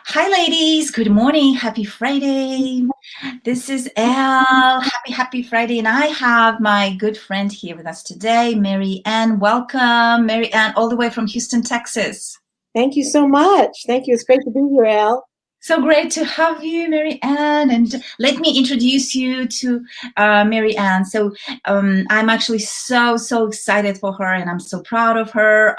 Hi, ladies. Good morning. Happy Friday. This is Elle. Happy Friday. And I have my good friend here with us today, Mary Ann. Welcome, Mary Ann, all the way from Houston, Texas. Thank you so much. Thank you. It's great to be here, Elle. So great to have you, Mary Ann. And let me introduce you to Mary Ann. I'm actually so excited for her, and I'm so proud of her.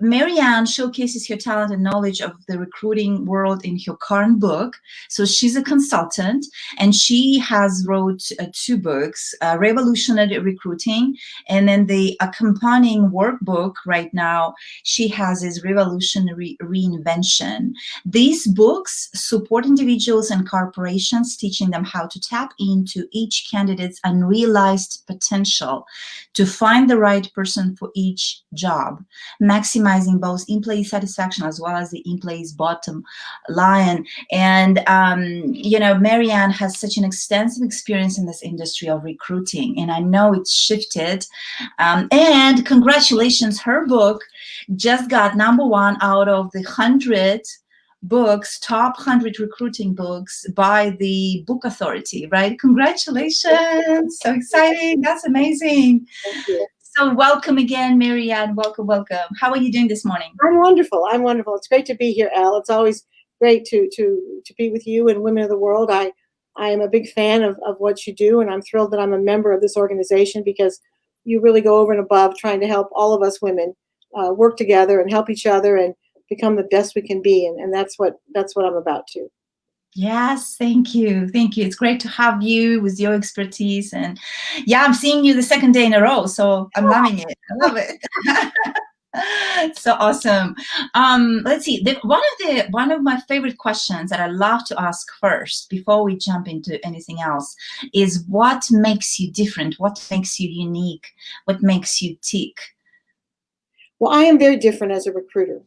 Mary Ann showcases her talent and knowledge of the recruiting world in her current book. So she's a consultant, and she has wrote two books, Revolutionary Recruiting, and then the accompanying workbook right now she has is Revolutionary Reinvention. These books support individuals and corporations, teaching them how to tap into each candidate's unrealized potential to find the right person for each job, maximizing both employee satisfaction as well as the employee's bottom line. And, Mary Ann has such an extensive experience in this industry of recruiting, and I know it's shifted. And congratulations, her book just got #1 out of the 100 books, top 100 recruiting books by the Book Authority, right? Congratulations. So exciting. That's amazing. Thank you. So welcome again, Mary Ann. Welcome. How are you doing this morning? I'm wonderful. It's great to be here, Elle. It's always great to be with you and Women of the World. I am a big fan of what you do, and I'm thrilled that I'm a member of this organization because you really go over and above trying to help all of us women work together and help each other and become the best we can be. And that's what I'm about too. Yes, thank you. It's great to have you with your expertise. And yeah, I'm seeing you the second day in a row, so I'm loving it. I love it. So awesome. Let's see. One of my favorite questions that I love to ask first before we jump into anything else is, what makes you different? What makes you unique? What makes you tick? Well, I am very different as a recruiter,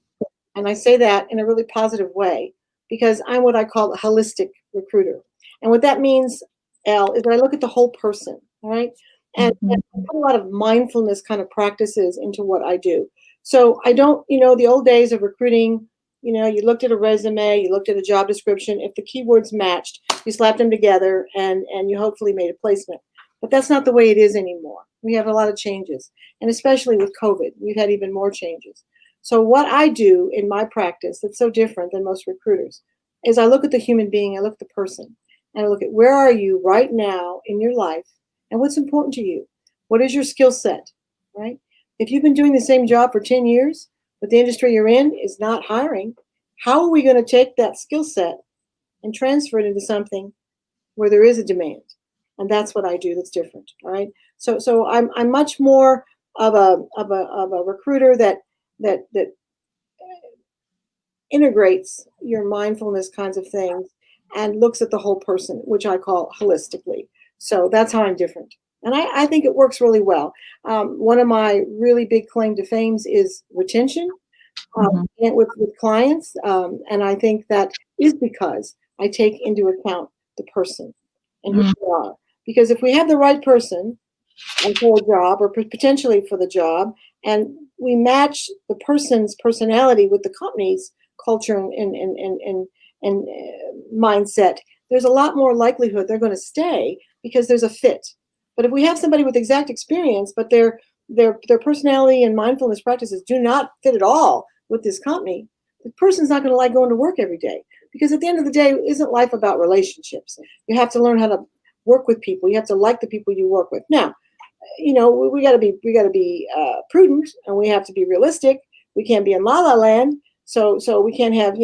and I say that in a really positive way, because I'm what I call a holistic recruiter. And what that means, Elle, is that I look at the whole person, all right? And I put a lot of mindfulness kind of practices into what I do. So I don't, the old days of recruiting, you looked at a resume, you looked at a job description. If the keywords matched, you slapped them together and you hopefully made a placement. But that's not the way it is anymore. We have a lot of changes. And especially with COVID, we've had even more changes. So what I do in my practice that's so different than most recruiters is I look at the human being, I look at the person, and I look at where are you right now in your life and what's important to you? What is your skill set, right? If you've been doing the same job for 10 years, but the industry you're in is not hiring, how are we going to take that skill set and transfer it into something where there is a demand? And that's what I do that's different, all right? So I'm much more of a recruiter that integrates your mindfulness kinds of things and looks at the whole person, which I call holistically. So that's how I'm different. And I think it works really well. One of my really big claim to fame is retention with clients. And I think that is because I take into account the person and who they are. Because if we have the right person for a job or potentially for the job, and we match the person's personality with the company's culture and mindset, there's a lot more likelihood they're going to stay because there's a fit. But if we have somebody with exact experience, but their personality and mindfulness practices do not fit at all with this company, the person's not going to like going to work every day. Because at the end of the day, isn't life about relationships? You have to learn how to work with people. You have to like the people you work with. Now, we got to be prudent, and we have to be realistic. We can't be in la la land. So we can't have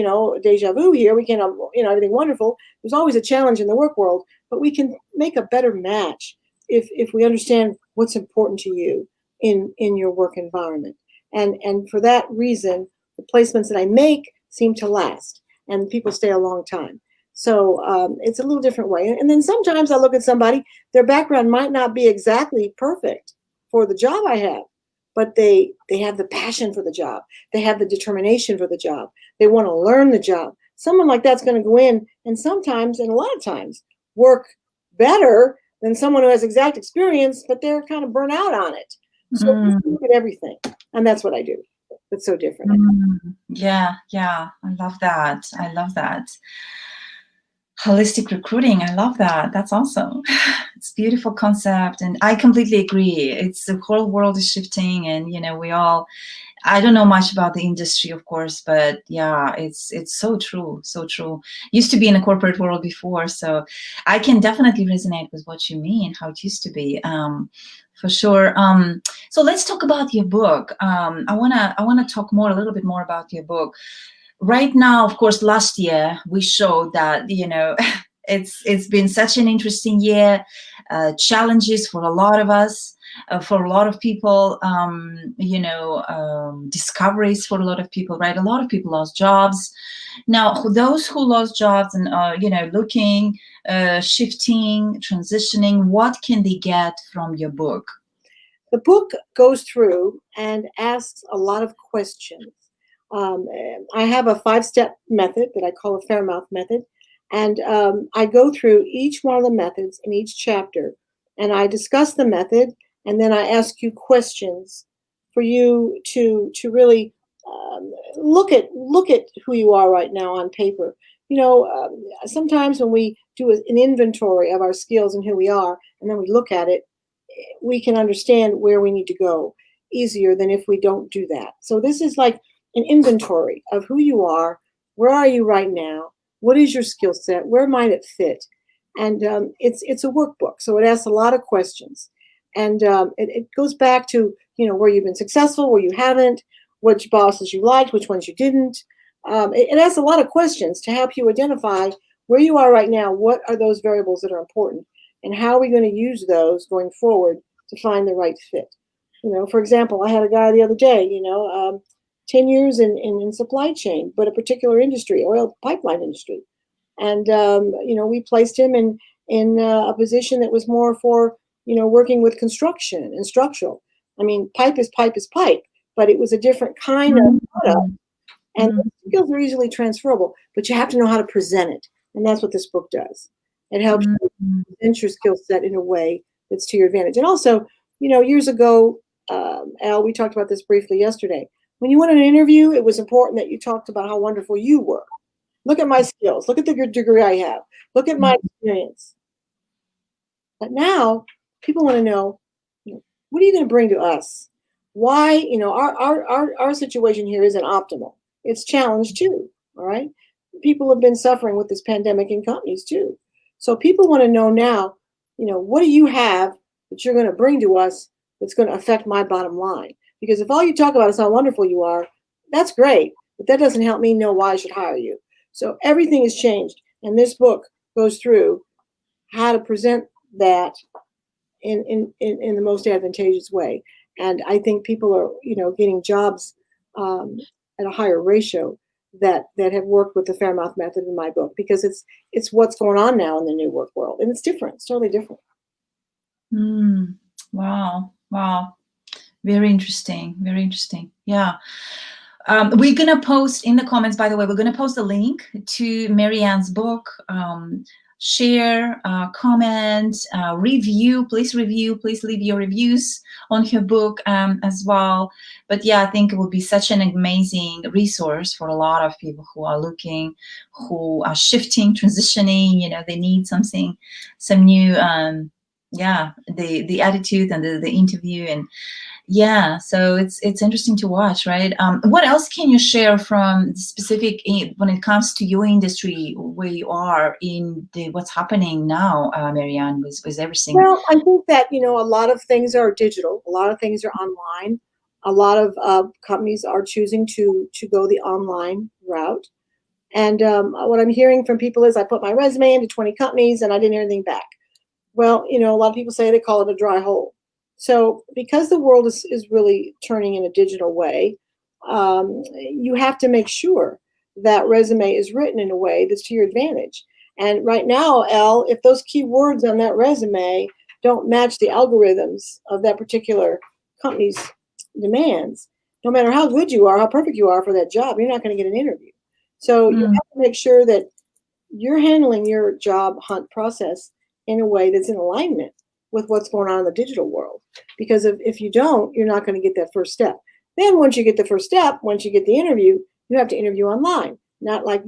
deja vu here. We can't have everything wonderful. There's always a challenge in the work world, but we can make a better match if we understand what's important to you in your work environment. And for that reason, the placements that I make seem to last, and people stay a long time. So it's a little different way. And then sometimes I look at somebody, their background might not be exactly perfect for the job I have, but they have the passion for the job. They have the determination for the job. They want to learn the job. Someone like that's going to go in and sometimes, and a lot of times, work better than someone who has exact experience, but they're kind of burnt out on it. So we look at everything, and that's what I do. but so different. Yeah, I love that. I love that. Holistic recruiting, I love that. That's awesome. It's a beautiful concept, and I completely agree. It's the whole world is shifting, and we all. I don't know much about the industry, of course, but yeah, it's so true, so true. Used to be in a corporate world before, so I can definitely resonate with what you mean, how it used to be, for sure. So let's talk about your book. I wanna talk a little bit more about your book. Right now, of course, last year we showed that it's been such an interesting year, challenges for a lot of us, for a lot of people, discoveries for a lot of people, right? A lot of people lost jobs. Now, those who lost jobs and looking, shifting, transitioning, what can they get from your book? The book goes through and asks a lot of questions. I have a 5-step method that I call a Faremouth method. And I go through each one of the methods in each chapter, and I discuss the method, and then I ask you questions for you to really look at who you are right now on paper. Sometimes when we do an inventory of our skills and who we are, and then we look at it, we can understand where we need to go easier than if we don't do that. So this is like an inventory of who you are. Where are you right now? What is your skill set? Where might it fit? And it's a workbook, so it asks a lot of questions, and it goes back to where you've been successful, where you haven't, which bosses you liked, which ones you didn't. It asks a lot of questions to help you identify where you are right now. What are those variables that are important, and how are we going to use those going forward to find the right fit? For example, I had a guy the other day, 10 years in supply chain, but a particular industry, oil pipeline industry. And, we placed him in a position that was more for, working with construction and structural. I mean, pipe is pipe, but it was a different kind of product. And the skills are easily transferable, but you have to know how to present it. And that's what this book does. It helps you present your skill set in a way that's to your advantage. And also, years ago, Elle, we talked about this briefly yesterday. When you went on an interview, it was important that you talked about how wonderful you were. Look at my skills. Look at the degree I have. Look at my experience. But now people want to know, what are you going to bring to us? Why, our situation here isn't optimal. It's challenged too. All right. People have been suffering with this pandemic in companies too. So people want to know now, what do you have that you're going to bring to us that's going to affect my bottom line? Because if all you talk about is how wonderful you are, that's great, but that doesn't help me know why I should hire you. So everything has changed, and this book goes through how to present that in the most advantageous way. And I think people are, getting jobs at a higher ratio that have worked with the Faremouth method in my book, because it's what's going on now in the new work world, and it's different. It's totally different. Wow. Very interesting. Very interesting. Yeah. We're going to post in the comments, by the way, we're going to post a link to Mary Ann's book. Share, comment, review. Please leave your reviews on her book as well. But yeah, I think it will be such an amazing resource for a lot of people who are looking, who are shifting, transitioning, they need some new, the attitude and the interview, and yeah, so it's interesting to watch, right? What else can you share from specific when it comes to your industry, where you are in what's happening now, Mary Ann, with everything? Well, I think that a lot of things are digital, a lot of things are online, a lot of companies are choosing to go the online route. And what I'm hearing from people is, I put my resume into 20 companies and I didn't hear anything back. Well, a lot of people say they call it a dry hole. So because the world is really turning in a digital way, you have to make sure that resume is written in a way that's to your advantage. And right now, Elle, if those keywords on that resume don't match the algorithms of that particular company's demands, no matter how good you are, how perfect you are for that job, you're not going to get an interview. So you have to make sure that you're handling your job hunt process in a way that's in alignment with what's going on in the digital world. Because if you don't, you're not going to get that first step. Then once you get the first step, once you get the interview, you have to interview online. Not like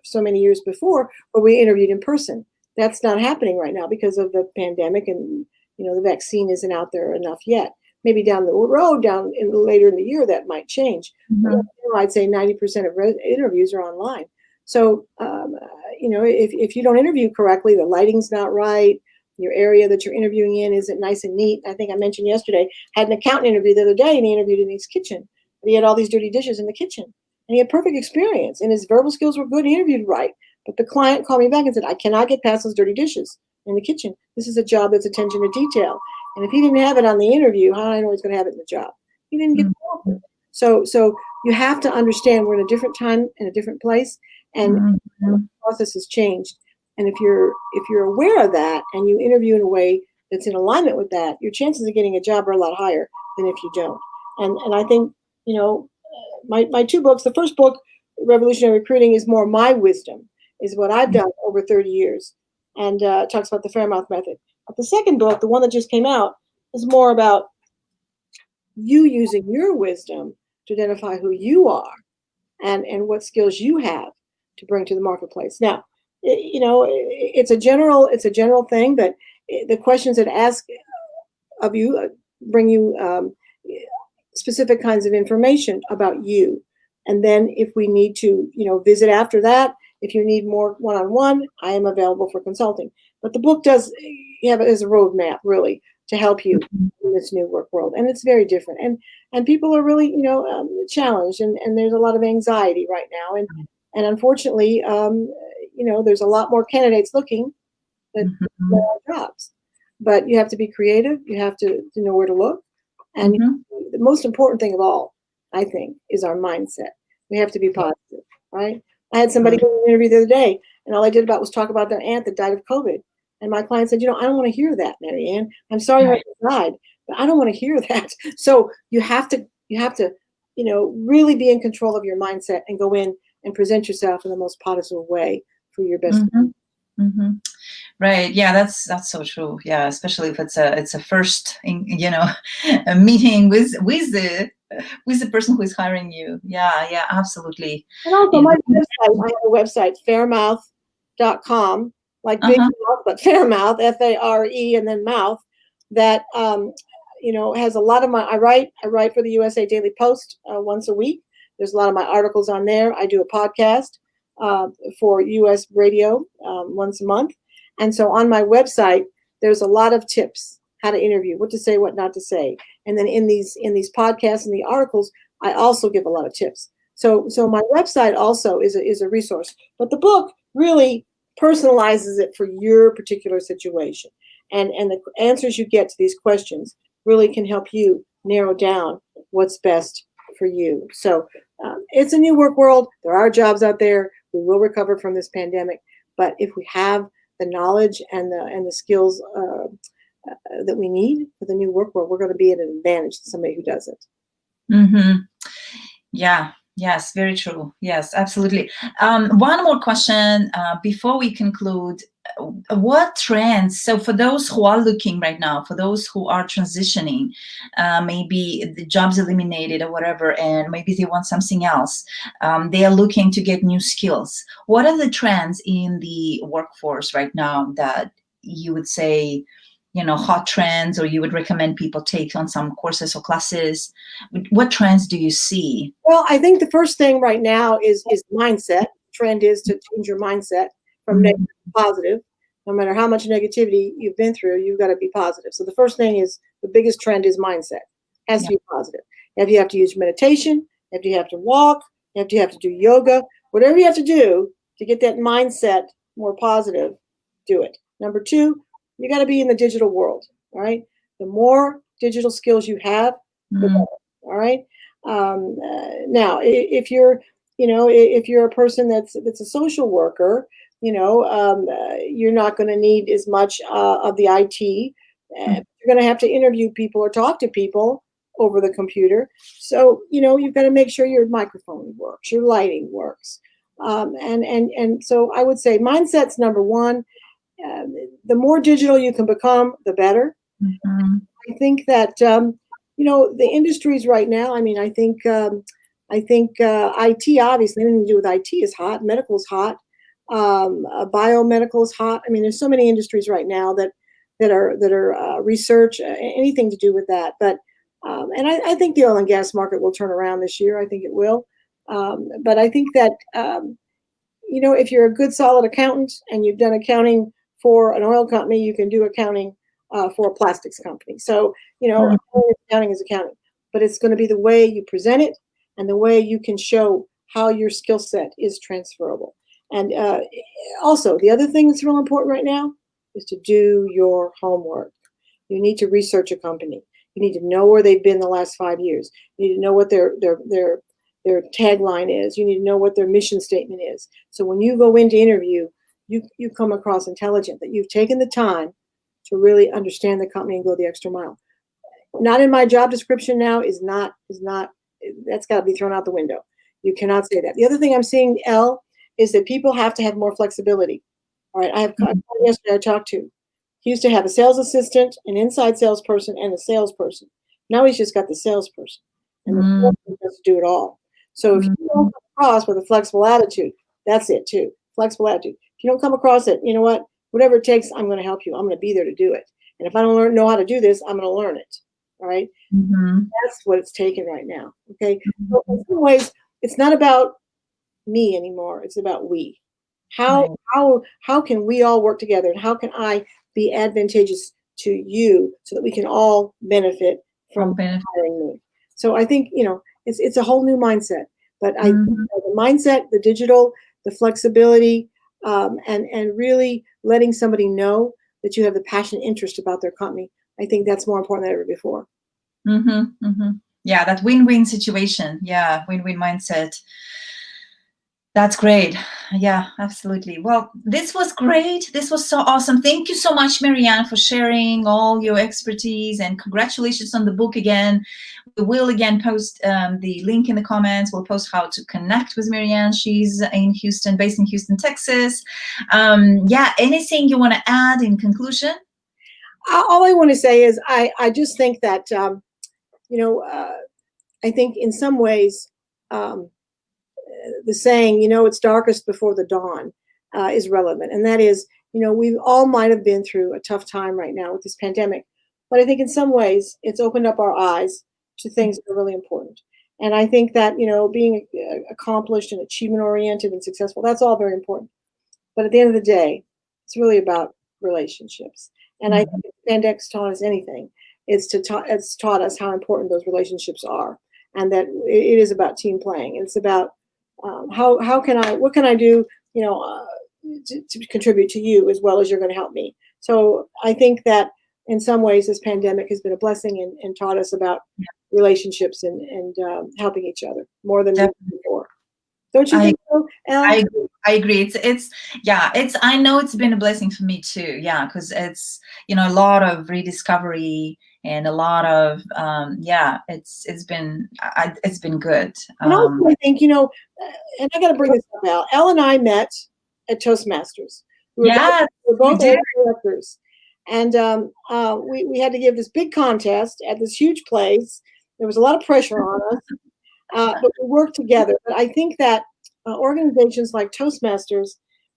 so many years before where we interviewed in person. That's not happening right now because of the pandemic, and the vaccine isn't out there enough yet. Maybe down the road, later in the year, that might change. Mm-hmm. But I'd say 90% of interviews are online. So if you don't interview correctly, the lighting's not right, your area that you're interviewing in isn't nice and neat. I think I mentioned yesterday, I had an accountant interview the other day, and he interviewed in his kitchen. But he had all these dirty dishes in the kitchen, and he had perfect experience, and his verbal skills were good. He interviewed right, but the client called me back and said, I cannot get past those dirty dishes in the kitchen. This is a job that's attention to detail. And if he didn't have it on the interview, how do I know he's going to have it in the job? He didn't get the offer. So you have to understand we're in a different time and a different place, and the process has changed. And if you're aware of that and you interview in a way that's in alignment with that, your chances of getting a job are a lot higher than if you don't. And I think, my two books, the first book, Revolutionary Recruiting, is more my wisdom, is what I've done over 30 years, and talks about the Faremouth method. But the second book, the one that just came out, is more about you using your wisdom to identify who you are and what skills you have to bring to the marketplace. Now, it's a general thing, but the questions that ask of you bring you specific kinds of information about you. And then if we need to, visit after that, if you need more one-on-one, I am available for consulting. But the book does have it as a roadmap, really, to help you in this new work world. And it's very different. And people are really, challenged, and there's a lot of anxiety right now. And unfortunately, there's a lot more candidates looking than there are jobs. But you have to be creative. You have to know where to look. And the most important thing of all, I think, is our mindset. We have to be positive, right? I had somebody go to an interview the other day, and all I did was talk about their aunt that died of COVID. And my client said, I don't want to hear that, Mary Ann. I'm sorry her aunt died, but I don't want to hear that. So you have to, really be in control of your mindset and go in and present yourself in the most positive way for your best. Right. Yeah, that's so true. Yeah, especially if it's a first, a meeting with the person who is hiring you. Yeah, absolutely. And also my website, I have a website, faremouth.com, like big mouth, but Faremouth, F-A-R-E, and then mouth, that has a lot of my. I write for the USA Daily Post once a week. There's a lot of my articles on there. I do a podcast for US radio once a month. And so on my website, there's a lot of tips, how to interview, what to say, what not to say. And then in these podcasts and the articles, I also give a lot of tips. So my website also is a resource. But the book really personalizes it for your particular situation. And the answers you get to these questions really can help you narrow down what's best for you. So it's a new work world. There are jobs out there. We will recover from this pandemic. But if we have the knowledge and the skills that we need for the new work world, we're going to be at an advantage to somebody who doesn't. Yeah. Yes, very true. Yes, absolutely. One more question before we conclude. What trends, so for those who are looking right now, for those who are transitioning, maybe the job's eliminated or whatever, and maybe they want something else, they are looking to get new skills. What are the trends in the workforce right now that you would say, hot trends, or you would recommend people take on some courses or classes? What trends do you see? Well, I think the first thing right now is mindset. Trend is to change your mindset from negative to positive. No matter how much negativity you've been through, you've got to be positive. So the first thing is, the biggest trend is mindset. Has to be positive. If you have to use meditation, if you have to walk, if you have to do yoga, whatever you have to do to get that mindset more positive, do it. Number two, you got to be in the digital world. All right. The more digital skills you have, the better. All right. Now, if you're a person that's a social worker, you're not going to need as much of the IT. You're going to have to interview people or talk to people over the computer. So, you've got to make sure your microphone works, your lighting works. And so I would say mindset's number one. The more digital you can become, the better. I think that the industries right now, I mean, I think IT, obviously, anything to do with IT is hot. Medical is hot. Biomedical is hot. I mean, there's so many industries right now that are research, anything to do with that. But and I think the oil and gas market will turn around this year. I think it will. But I think that if you're a good, solid accountant and you've done accounting for an oil company, you can do accounting for a plastics company. So accounting is accounting, but it's going to be the way you present it and the way you can show how your skill set is transferable. And also, the other thing that's real important right now is to do your homework. You need to research a company. You need to know where they've been the last 5 years. You need to know what their tagline is. You need to know what their mission statement is. So when you go into interview, you come across intelligent, that you've taken the time to really understand the company and go the extra mile. Not in my job description now is not that's got to be thrown out the window. You cannot say that. The other thing I'm seeing, Elle, is that people have to have more flexibility. All right, I have yesterday I talked to. He used to have a sales assistant, an inside salesperson, and a salesperson. Now he's just got the salesperson, and the salesperson has to do it all. So if you don't come across with a flexible attitude, that's it too. Flexible attitude. If you don't come across it, you know what? Whatever it takes, I'm going to help you. I'm going to be there to do it. And if I don't know how to do this, I'm going to learn it. All right. That's what it's taken right now. Okay. So in some ways, it's not about me anymore. It's about we. How can we all work together, and how can I be advantageous to you so that we can all benefit from hiring me? So I think it's a whole new mindset. But I think the mindset, the digital, the flexibility, and really letting somebody know that you have the passion and interest about their company. I think that's more important than ever before. Yeah, that win-win situation. Yeah, win-win mindset. That's great. Yeah, absolutely. Well, this was great. This was so awesome. Thank you so much, Mary Ann, for sharing all your expertise, and congratulations on the book again. We will again post the link in the comments. We'll post how to connect with Mary Ann. She's in Houston, based in Houston, Texas. Yeah, anything you want to add in conclusion? All I want to say is I just think that, I think in some ways, the saying, it's darkest before the dawn, is relevant. And that is, we all might have been through a tough time right now with this pandemic. But I think in some ways, it's opened up our eyes to things that are really important. And I think that, being accomplished and achievement-oriented and successful, that's all very important. But at the end of the day, it's really about relationships. And I think if the pandemic's taught us anything, it's taught us how important those relationships are, and that it is about team playing. It's about what can I do, to contribute to you as well as you're going to help me. So I think that in some ways this pandemic has been a blessing and taught us about relationships and helping each other more than before. Don't you think so, Elle? I agree. I know it's been a blessing for me too. Yeah, because it's a lot of rediscovery and a lot of it's been good. And also I think and I got to bring this up, Elle. Elle and I met at Toastmasters. We were both directors, and we had to give this big contest at this huge place. There was a lot of pressure on us. But we work together. But I think that organizations like Toastmasters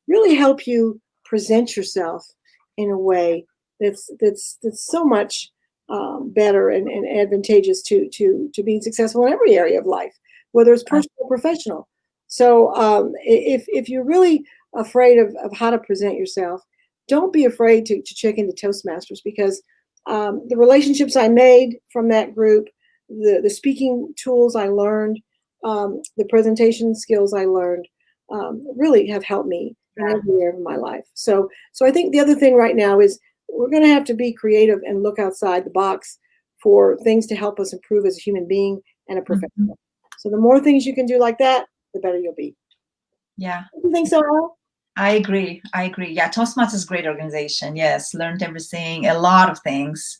really help you present yourself in a way that's so much better and advantageous to being successful in every area of life, whether it's personal or professional. So if you're really afraid of how to present yourself, don't be afraid to check into Toastmasters, because the relationships I made from that group, the speaking tools I learned, the presentation skills I learned, really have helped me in every area of my life. So I think the other thing right now is we're going to have to be creative and look outside the box for things to help us improve as a human being and a professional. So the more things you can do like that, the better you'll be. Yeah. You think so, Elle? I agree. Yeah, Toastmasters is a great organization. Yes, learned everything, a lot of things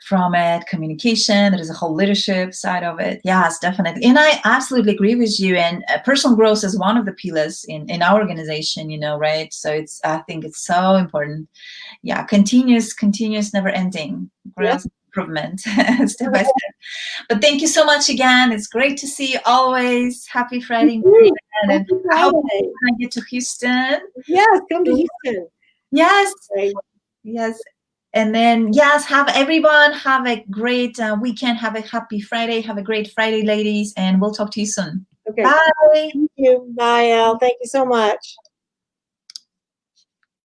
from it. Communication, there is a whole leadership side of it. Yes, definitely. And I absolutely agree with you. And personal growth is one of the pillars in our organization, right? So I think it's so important. Yeah, continuous, never ending growth. improvement step by step. But thank you so much again. It's great to see you always. Happy Friday, Mary Ann, and I hope when I get to Houston. Yes, come to Houston. Yes. Okay. Yes. And then, yes, have everyone have a great weekend. Have a happy Friday. Have a great Friday, ladies. And we'll talk to you soon. Okay. Bye. Thank you. Bye, Elle. Thank you so much.